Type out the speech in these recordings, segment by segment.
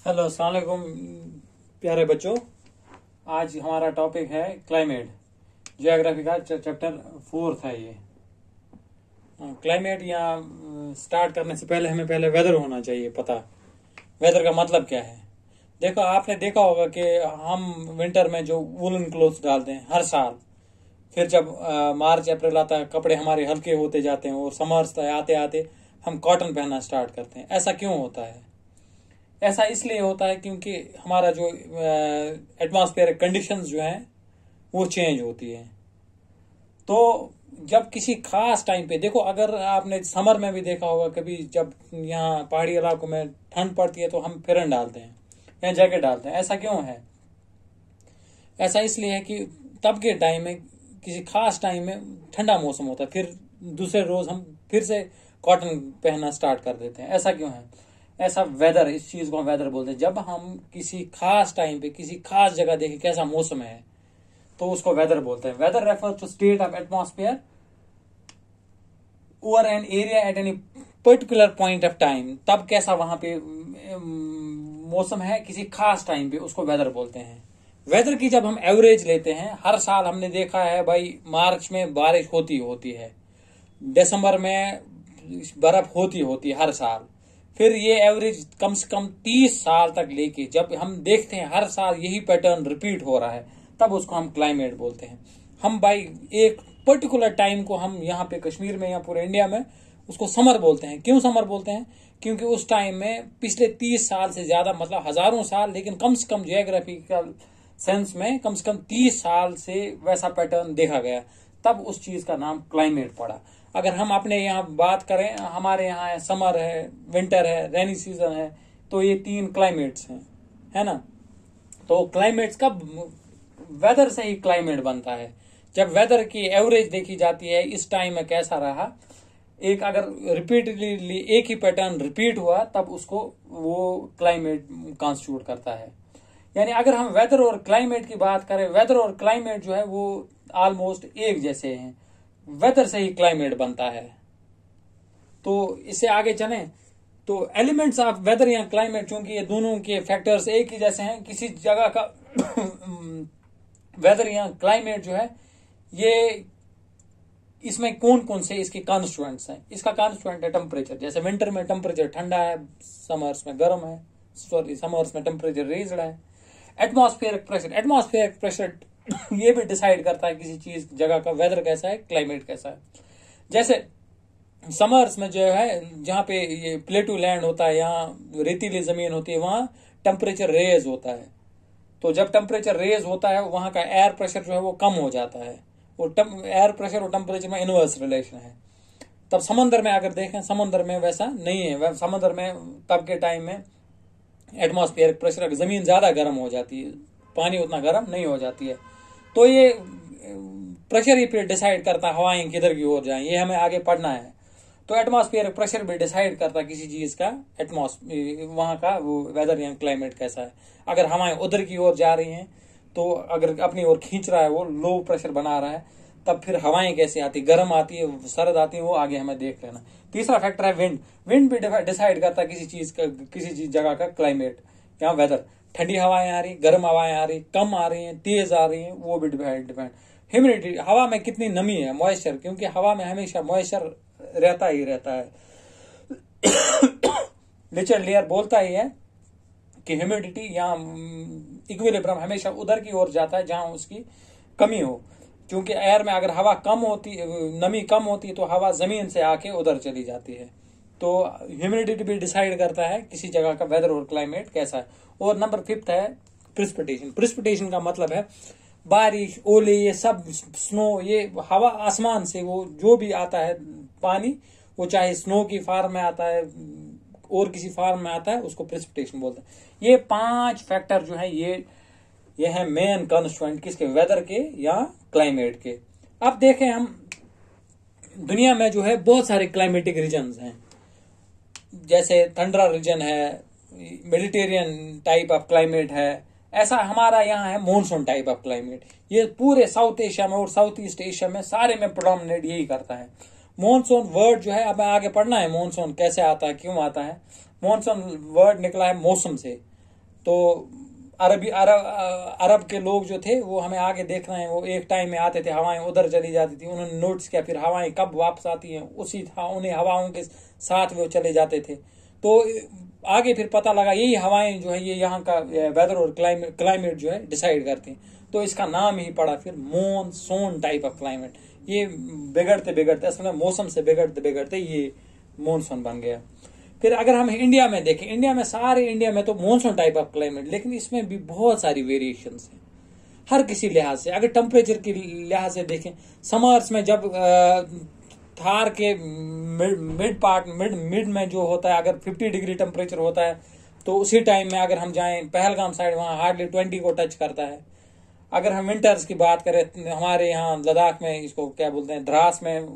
Hello, अस्सलाम वालेकुम प्यारे बच्चों। आज हमारा टॉपिक है क्लाइमेट। जियोग्राफी का चैप्टर 4 है ये। क्लाइमेट या स्टार्ट करने से पहले हमें पहले वेदर होना चाहिए पता। वेदर का मतलब क्या है? देखो, आपने देखा होगा कि हम विंटर में जो वुलन क्लोथ्स डालते हैं हर साल, फिर जब मार्च अप्रैल आता है कपड़े हमारे हल्के होते जाते हैं और समर्स आते आते हम कॉटन पहनना स्टार्ट करते हैं। ऐसा क्यों होता है? ऐसा इसलिए होता है क्योंकि हमारा जो एटमॉस्फेरिक कंडीशंस जो हैं वो चेंज होती है। तो जब किसी खास टाइम पे देखो, अगर आपने समर में भी देखा होगा कभी, जब यहाँ पहाड़ी इलाकों में ठंड पड़ती है तो हम फिरन डालते हैं या जैकेट डालते हैं। ऐसा क्यों है? ऐसा इसलिए है कि तब के टाइम में, किसी खास टाइम में ठंडा मौसम होता है, फिर दूसरे रोज हम फिर से कॉटन पहनना स्टार्ट कर देते हैं। ऐसा क्यों है? ऐसा वेदर, इस चीज को हम वेदर बोलते हैं। जब हम किसी खास टाइम पे किसी खास जगह देखें कैसा मौसम है तो उसको वेदर बोलते हैं। Weather refers to state of atmosphere over an area at any particular point of time. तब कैसा वहां पे मौसम है किसी खास टाइम पे, उसको वेदर बोलते हैं। वेदर की जब हम एवरेज लेते हैं, हर साल हमने देखा है भाई, मार्च में बारिश होती है, दिसंबर में बर्फ होती है हर साल। फिर ये एवरेज कम से कम 30 साल तक लेके जब हम देखते हैं हर साल यही पैटर्न रिपीट हो रहा है, तब उसको हम क्लाइमेट बोलते हैं। हम भाई एक पर्टिकुलर टाइम को हम यहाँ पे कश्मीर में या पूरे इंडिया में उसको समर बोलते हैं। क्यों समर बोलते हैं? क्योंकि उस टाइम में पिछले 30 साल से ज्यादा, मतलब हजारों साल, लेकिन कम से कम जियोग्राफिकल सेंस में कम से कम 30 साल से वैसा पैटर्न देखा गया, तब उस चीज का नाम क्लाइमेट पड़ा। अगर हम अपने यहाँ बात करें, हमारे यहाँ है समर है, विंटर है, रेनी सीजन है, तो ये 3 क्लाइमेट्स हैं, है ना। तो क्लाइमेट्स का वेदर से ही क्लाइमेट बनता है। जब वेदर की एवरेज देखी जाती है इस टाइम में कैसा रहा, एक अगर रिपीटली एक ही पैटर्न रिपीट हुआ, तब उसको वो क्लाइमेट कॉन्स्टिट्यूट करता है। यानी अगर हम वेदर और क्लाइमेट की बात करें, वेदर और क्लाइमेट जो है वो ऑलमोस्ट एक जैसे हैं। वेदर से ही क्लाइमेट बनता है। तो इससे आगे चलें तो एलिमेंट्स ऑफ वेदर या क्लाइमेट, चूंकि ये दोनों के फैक्टर्स एक ही जैसे हैं, किसी जगह का वेदर या क्लाइमेट जो है, ये इसमें कौन कौन से इसके कॉन्स्टिट्यूएंट्स हैं? इसका कॉन्स्टिट्यूएंट है टेम्परेचर। जैसे विंटर में टेम्परेचर ठंडा है, समर्स में गर्म है, समर्स में टेम्परेचर रेज्ड है। एटमॉस्फेरिक प्रेशर ये भी डिसाइड करता है किसी चीज जगह का वेदर कैसा है, क्लाइमेट कैसा है। जैसे समर्स में जो है, जहां पे ये प्लेटू लैंड होता है, यहाँ रेतीली जमीन होती है, वहां टेम्परेचर रेज होता है। तो जब टेम्परेचर रेज होता है, वहां का एयर प्रेशर जो है वो कम हो जाता है। वो एयर प्रेशर और टेम्परेचर में इनवर्स रिलेशन है। तब समंदर में अगर देखें, समंदर में वैसा नहीं है। समंदर में तब के टाइम में एटमॉस्फेरिक प्रेशर, जमीन ज्यादा गर्म हो जाती है, पानी उतना गर्म नहीं हो जाती है। तो ये प्रेशर ही फिर डिसाइड करता है हवाएं किधर की ओर जाएं, ये हमें आगे पढ़ना है। तो एटमॉस्फेरिक प्रेशर भी डिसाइड करता है किसी चीज का वहां का वो वेदर या क्लाइमेट कैसा है। अगर हवाएं उधर की ओर जा रही हैं, तो अगर अपनी ओर खींच रहा है, वो लो प्रेशर बना रहा है, तब फिर हवाएं कैसी आती, गर्म आती है, सर्द आती है, वो आगे हमें देख लेना। तीसरा फैक्टर है विंड। विंड भी डिसाइड करता है किसी चीज जगह का क्लाइमेट या वेदर। ठंडी हवाएं आ रही, गर्म हवाएं आ रही, कम आ रही हैं, तेज आ रही हैं, वो भी डिपेंड। ह्यूमिडिटी, हवा में कितनी नमी है, मॉइस्चर, क्योंकि हवा में हमेशा मॉइस्चर रहता ही रहता है। नेचर लेयर बोलता ही है कि ह्यूमिडिटी या इक्विलिब्रियम हमेशा उधर की ओर जाता है जहां उसकी कमी हो। क्योंकि एयर में अगर हवा कम होती, नमी कम होती, तो हवा जमीन से आके उधर चली जाती है। तो ह्यूमिडिटी भी डिसाइड करता है किसी जगह का वेदर और क्लाइमेट कैसा है। और नंबर 5 है प्रिसिपिटेशन। प्रिसिपिटेशन का मतलब है बारिश, ओले, ये सब, स्नो, ये हवा आसमान से वो जो भी आता है पानी, वो चाहे स्नो की फॉर्म में आता है और किसी फॉर्म में आता है, उसको प्रिसिपिटेशन बोलते हैं। ये 5 फैक्टर जो है ये है मेन कॉन्स्टिट्यूएंट किसके, वेदर के या क्लाइमेट के। अब देखें हम, दुनिया में जो है बहुत सारे क्लाइमेटिक रीजन्स हैं। जैसे थंड्रा रीजन है, मेडिटेरियन टाइप ऑफ क्लाइमेट है। ऐसा हमारा यहाँ है मॉनसून टाइप ऑफ क्लाइमेट। ये पूरे साउथ एशिया में और साउथ ईस्ट एशिया में सारे में प्रोडोमिनेट यही करता है। मॉनसून वर्ड जो है, अब आगे पढ़ना है मॉनसून कैसे आता है, क्यों आता है। मॉनसून वर्ड निकला है मौसम से। तो अरब के लोग जो थे वो हमें आगे देख रहे हैं, वो एक टाइम में आते थे, हवाएं उधर चली जाती थी, उन्होंने नोटिस किया फिर हवाएं कब वापस आती हैं, उसी उन्हें हवाओं के साथ वो चले जाते थे। तो आगे फिर पता लगा यही हवाएं जो है ये यहाँ का वेदर और क्लाइमेट जो है डिसाइड करती हैं। तो इसका नाम ही पड़ा फिर मॉनसून टाइप ऑफ क्लाइमेट। ये बिगड़ते बिगड़ते असल में मौसम से बिगड़ते बिगड़ते ये मॉनसून बन गया। फिर अगर हम इंडिया में देखें, इंडिया में तो मॉनसून टाइप ऑफ क्लाइमेट, लेकिन इसमें भी बहुत सारी वेरिएशंस हैं हर किसी लिहाज से। अगर टेम्परेचर के लिहाज से देखें, समर्स में जब थार के मिड में जो होता है, अगर 50 डिग्री टेम्परेचर होता है तो उसी टाइम में अगर हम जाएं पहलगाम साइड, वहां हार्डली 20 को टच करता है। अगर हम विंटर्स की बात करें, हमारे यहाँ लद्दाख में इसको क्या बोलते हैं, द्रास में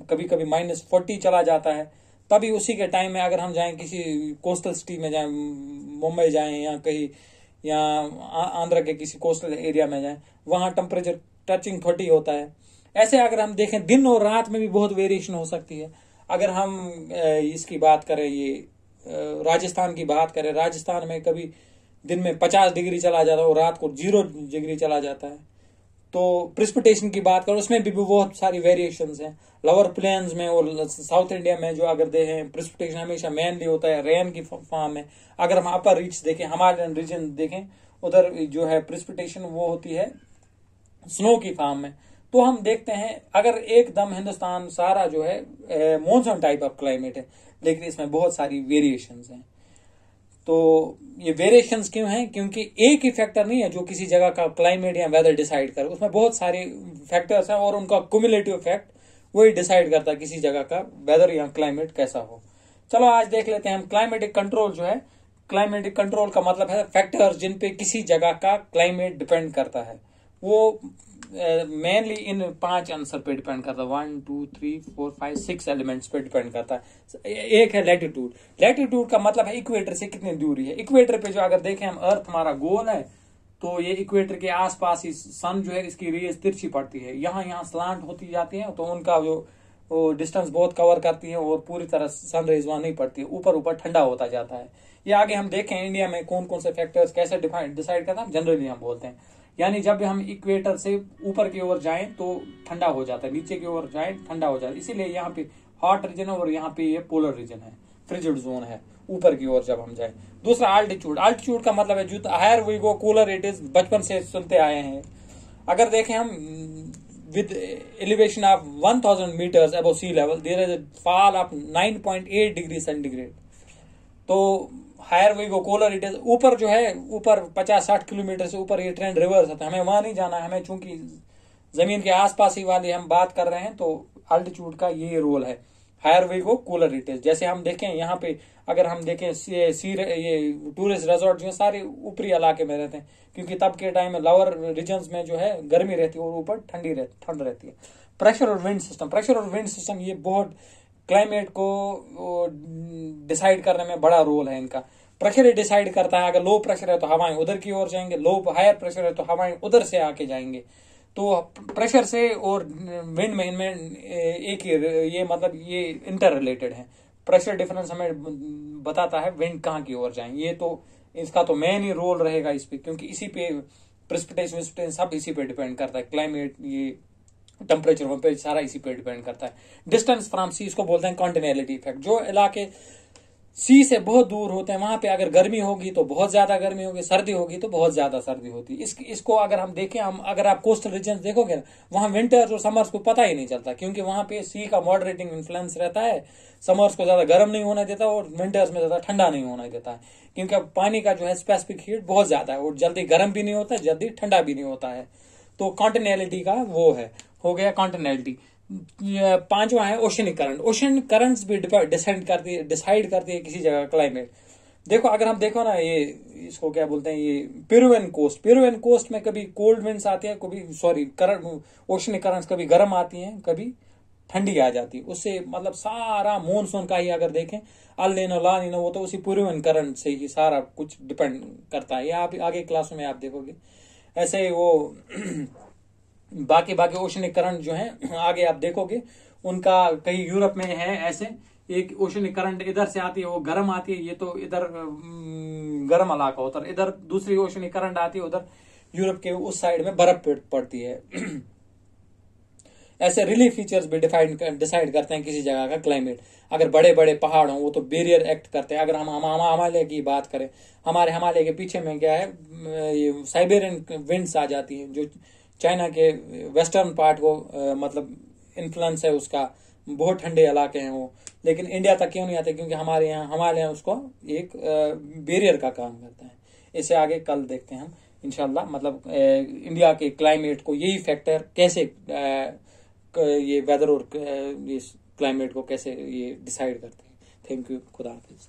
कभी कभी -40 चला जाता है। तभी उसी के टाइम में अगर हम जाएं किसी कोस्टल सिटी में जाएं, मुंबई जाएं या कहीं या आंध्र के किसी कोस्टल एरिया में जाएं, वहां टेम्परेचर टचिंग 40 होता है। ऐसे अगर हम देखें दिन और रात में भी बहुत वेरिएशन हो सकती है। अगर हम इसकी बात करें, ये राजस्थान की बात करें, राजस्थान में कभी दिन में 50 डिग्री चला जाता है और रात को 0 डिग्री चला जाता है। तो प्रिसिपिटेशन की बात करें, उसमें भी बहुत सारी वेरिएशंस हैं। लोअर प्लेन्स में और साउथ इंडिया में जो अगर देखें, प्रिसिपिटेशन हमेशा मेनली होता है रेन की फॉर्म में। अगर हम अपर रीच देखें, हिमालयन रीजन देखें, उधर जो है प्रिसिपिटेशन वो होती है स्नो की फॉर्म में। तो हम देखते हैं अगर एकदम हिंदुस्तान सारा जो है मॉनसून टाइप ऑफ क्लाइमेट है, लेकिन इसमें बहुत सारी वेरिएशंस हैं। तो ये वेरिएशंस क्यों हैं? क्योंकि एक ही फैक्टर नहीं है जो किसी जगह का क्लाइमेट या वेदर डिसाइड करे, उसमें बहुत सारे फैक्टर्स हैं और उनका क्युमुलेटिव इफेक्ट वही डिसाइड करता है किसी जगह का वेदर या क्लाइमेट कैसा हो। चलो आज देख लेते हैं हम क्लाइमेटिक कंट्रोल जो है। क्लाइमेटिक कंट्रोल का मतलब है फैक्टर्स जिन पे किसी जगह का क्लाइमेट डिपेंड करता है। वो मेनली इन 5 आंसर पे डिपेंड करता है, 1 2 3 4 5 6 एलिमेंट्स पे डिपेंड करता है। एक है लैटिट्यूड। लैटिट्यूड का मतलब है इक्वेटर से कितनी दूरी है। इक्वेटर पे जो अगर देखें हम, अर्थ हमारा गोल है, तो ये इक्वेटर के आसपास ही सन जो है इसकी रेज तिरछी पड़ती है, यहाँ स्लांट होती जाती है, तो उनका जो डिस्टेंस बहुत कवर करती है और पूरी तरह सन रेज वहां नहीं पड़ती है, ऊपर ठंडा होता जाता है। ये आगे हम देखें इंडिया में कौन कौन से फैक्टर्स कैसे डिसाइड करता है, जनरली हम बोलते हैं। यानी जब हम इक्वेटर से ऊपर की ओर जाएं तो ठंडा हो जाता है, नीचे की ओर जाएं ठंडा हो जाता है। इसीलिए यहाँ पे हॉट रीजन है और यहाँ पे ये पोलर रीजन है, फ्रिजिड जोन है ऊपर की ओर जब हम जाएं। दूसरा अल्टीट्यूड। अल्टीट्यूड का मतलब है जो higher we go cooler it is, बचपन से सुनते आए हैं। अगर देखें हम with elevation of 1000 metres above sea level there is a fall of 9.8 degree centigrade. तो higher we go cooler it is, ऊपर जो है ऊपर 50-60 किलोमीटर से ऊपर ये ट्रेंड रिवर्स होता है, हमें वहां नहीं जाना है, हमें चूंकि जमीन के आसपास ही वाली हम बात कर रहे हैं, तो अल्टीट्यूड का ये रोल है। Higher we go cooler it is. जैसे हम देखें यहाँ पे, अगर हम देखें ये टूरिस्ट रिजॉर्ट जो है सारे ऊपरी इलाके में रहते हैं, क्योंकि तब के टाइम में लोअर रीजन में जो है गर्मी रहती है और ऊपर ठंड रहती है। प्रेशर और विंड सिस्टम ये बहुत क्लाइमेट को डिसाइड करने में बड़ा रोल है इनका। प्रेशर डिसाइड करता है, अगर लो प्रेशर है तो हवाएं उधर की ओर जाएंगे, हायर प्रेशर है तो हवाएं उधर से आके जाएंगे। तो प्रेशर से और विंड में इनमें एक ये मतलब ये इंटर रिलेटेड है। प्रेशर डिफरेंस हमें बताता है विंड कहाँ की ओर जाएंगे। ये तो इसका तो मेन ही रोल रहेगा इस पे, क्योंकि इसी पे प्रेसिपिटेशन सब इसी पे डिपेंड करता है। क्लाइमेट, ये टेम्परेचर सारा इसी पे डिपेंड करता है। डिस्टेंस फ्रॉम सी, इसको बोलते हैं कॉन्टिनेंटलिटी इफेक्ट। जो इलाके सी से बहुत दूर होते हैं वहां पे अगर गर्मी होगी तो बहुत ज्यादा गर्मी होगी, सर्दी होगी तो बहुत ज्यादा सर्दी होती है। इसको अगर हम देखें, अगर आप कोस्टल रीजन देखोगे ना, वहां विंटर्स और समर्स को पता ही नहीं चलता, क्योंकि वहां पे सी का मॉडरेटिंग इन्फ्लुएंस रहता है। समर्स को ज्यादा गर्म नहीं होने देता और विंटर्स में ज्यादा ठंडा नहीं होने देता है, क्योंकि अब पानी का जो है स्पेसिफिक हीट बहुत ज्यादा है और जल्दी गर्म भी नहीं होता है, जल्दी ठंडा भी नहीं होता है। तो कॉन्टिनेंटलिटी का वो है, हो गया कॉन्टिनेंटलिटी। 5वां है ओशनिक करंट। ओशन करंट्स भी डिसाइड करती है किसी जगह का क्लाइमेट। देखो अगर हम देखो ना, ये इसको क्या बोलते हैं, ये पेरुवियन कोस्ट में कभी कोल्ड विंड्स आती है, कभी ओशनिक करंट्स कभी गर्म आती हैं, कभी ठंडी आ जाती है। उससे मतलब सारा मॉनसून का ही अगर देखें, अल नीनो ला नीनो, वो तो उसी पेरुवियन करंट से ही सारा कुछ डिपेंड करता है। ये आप आगे क्लासों में आप देखोगे। ऐसे वो बाकी ओशनिक करंट जो है आगे आप देखोगे, उनका कहीं यूरोप में है ऐसे। एक ओशनिक करंट इधर से आती है, वो गर्म आती है, ये तो इधर गर्म इलाका होता है, इधर दूसरी ओशनी करंट आती है, उधर यूरोप के उस साइड में बर्फ पड़ती है। ऐसे रिलीफ फीचर्स भी डिसाइड करते हैं किसी जगह का क्लाइमेट। अगर बड़े बड़े पहाड़ हों वो तो बैरियर एक्ट करते हैं। अगर हम हिमालय की बात करें, हमारे हिमालय के पीछे में क्या है, ये साइबेरियन विंड्स आ जाती हैं जो चाइना के वेस्टर्न पार्ट को मतलब इन्फ्लुएंस है उसका, बहुत ठंडे इलाके हैं वो, लेकिन इंडिया तक क्यों नहीं आते? क्योंकि हमारे यहाँ उसको एक बैरियर का काम करता है। इसे आगे कल देखते हैं हम इंशाल्लाह। मतलब इंडिया के क्लाइमेट को यही फैक्टर कैसे ये वेदर और ये क्लाइमेट को कैसे ये डिसाइड करते हैं। थैंक यू, खुदा हाफिज।